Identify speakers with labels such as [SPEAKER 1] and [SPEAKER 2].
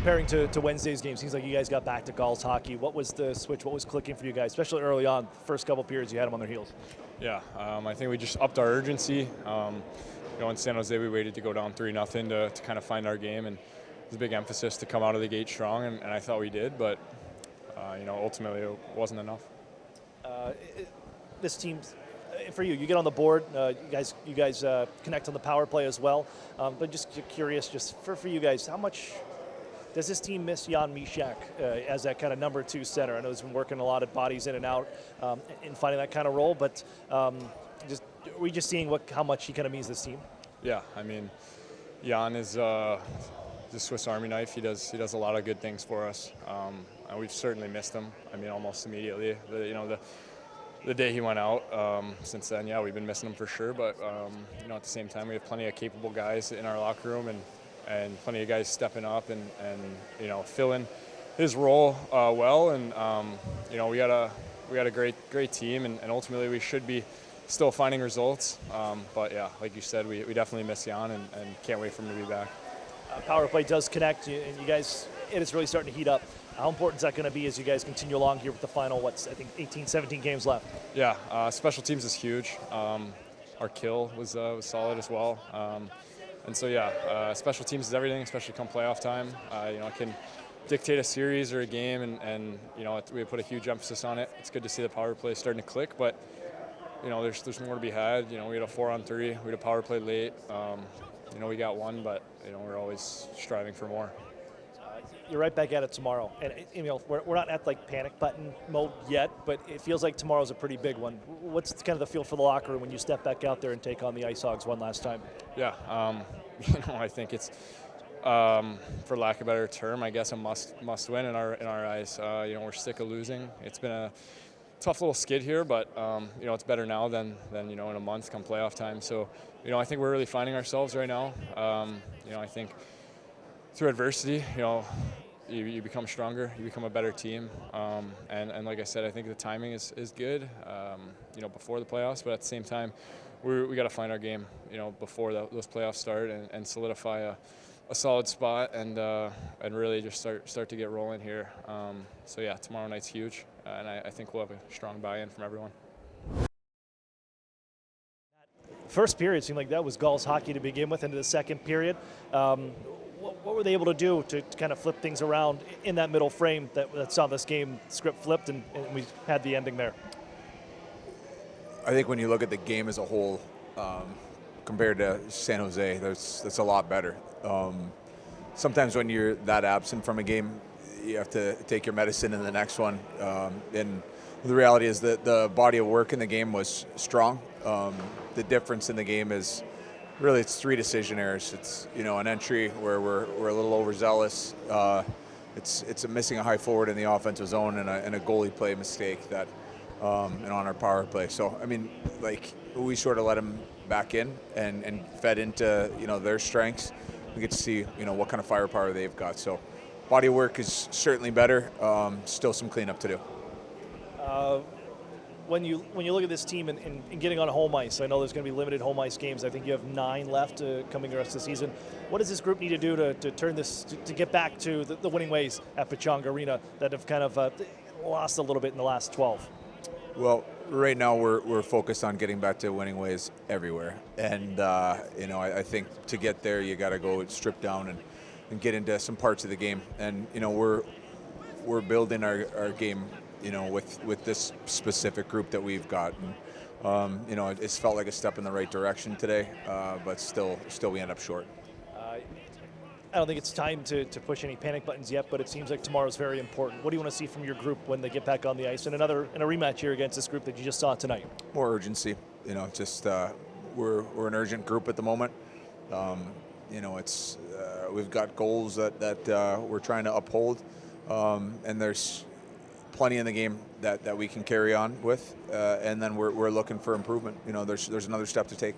[SPEAKER 1] comparing to Wednesday's game, seems like you guys got back to Gulls hockey. What was the switch? What was clicking for you guys, especially early on, first couple periods you had them on their heels?
[SPEAKER 2] Yeah, I think we just upped our urgency. In San Jose, we waited to go down 3-0 to kind of find our game, and it was a big emphasis to come out of the gate strong, and I thought we did, but ultimately it wasn't enough.
[SPEAKER 1] This team, for you get on the board. You guys connect on the power play as well. But just curious, just for you guys, how much does this team miss Jan Mysak as that kind of number 2 center? I know he's been working a lot of bodies in and out in finding that kind of role, but are we just seeing how much he kind of means this team?
[SPEAKER 2] Yeah, I mean, Jan is the Swiss Army knife. He does a lot of good things for us, and we've certainly missed him. I mean, almost immediately. The day he went out. Since then, yeah, we've been missing him for sure. But at the same time, we have plenty of capable guys in our locker room, and plenty of guys stepping up and filling his role well. And we got a great team, and ultimately we should be still finding results. But yeah, like you said, we definitely miss Jan, and can't wait for him to be back.
[SPEAKER 1] Power play does connect, and you guys, it is really starting to heat up. How important is that going to be as you guys continue along here with the final, I think 18, 17 games left?
[SPEAKER 2] Yeah, special teams is huge. Our kill was solid as well. And so, yeah, special teams is everything, especially come playoff time. It can dictate a series or a game, and we put a huge emphasis on it. It's good to see the power play starting to click, but, there's more to be had. We had a 4-on-3, we had a power play late. We got one, but, we're always striving for more.
[SPEAKER 1] You're right back at it tomorrow, and we're not at panic button mode yet, but it feels like tomorrow's a pretty big one. What's kind of the feel for the locker room when you step back out there and take on the IceHogs one last time?
[SPEAKER 2] Yeah, I think it's, for lack of a better term, I guess a must win in our eyes. We're sick of losing. It's been a tough little skid here, but it's better now than in a month come playoff time. So I think we're really finding ourselves right now. I think through adversity, you become stronger, you become a better team, and like I said, I think the timing is good, before the playoffs, but at the same time, we got to find our game, before those playoffs start and solidify a solid spot and really just start to get rolling here. So yeah, tomorrow night's huge, and I think we'll have a strong buy-in from everyone.
[SPEAKER 1] First period seemed like that was Gulls hockey to begin with. Into the second period. What were they able to do to kind of flip things around in that middle frame that saw this game script flipped and we had the ending there?
[SPEAKER 3] I think when you look at the game as a whole, compared to San Jose, that's a lot better. Sometimes when you're that absent from a game, you have to take your medicine in the next one. And the reality is that the body of work in the game was strong. The difference in the game is really it's 3 decision errors. It's an entry where we're a little overzealous. It's missing a high forward in the offensive zone and a goalie play mistake that and on our power play. So I mean, we sort of let them back in and fed into their strengths. We get to see what kind of firepower they've got. So body of work is certainly better. Still some cleanup to do.
[SPEAKER 1] When you look at this team and getting on home ice, I know there's going to be limited home ice games. I think you have 9 left coming the rest of the season. What does this group need to do to turn this to get back to the winning ways at Pechanga Arena that have kind of lost a little bit in the last 12?
[SPEAKER 3] Well, right now we're focused on getting back to winning ways everywhere, and I think to get there you got to go strip down and get into some parts of the game, and we're building our game. With this specific group that we've got. And, it's felt like a step in the right direction today, but still we end up short.
[SPEAKER 1] I don't think it's time to push any panic buttons yet, but it seems like tomorrow's very important. What do you want to see from your group when they get back on the ice in a rematch here against this group that you just saw tonight?
[SPEAKER 3] More urgency. We're an urgent group at the moment. We've got goals that we're trying to uphold, and there's plenty in the game that we can carry on with, and then we're looking for improvement. There's another step to take.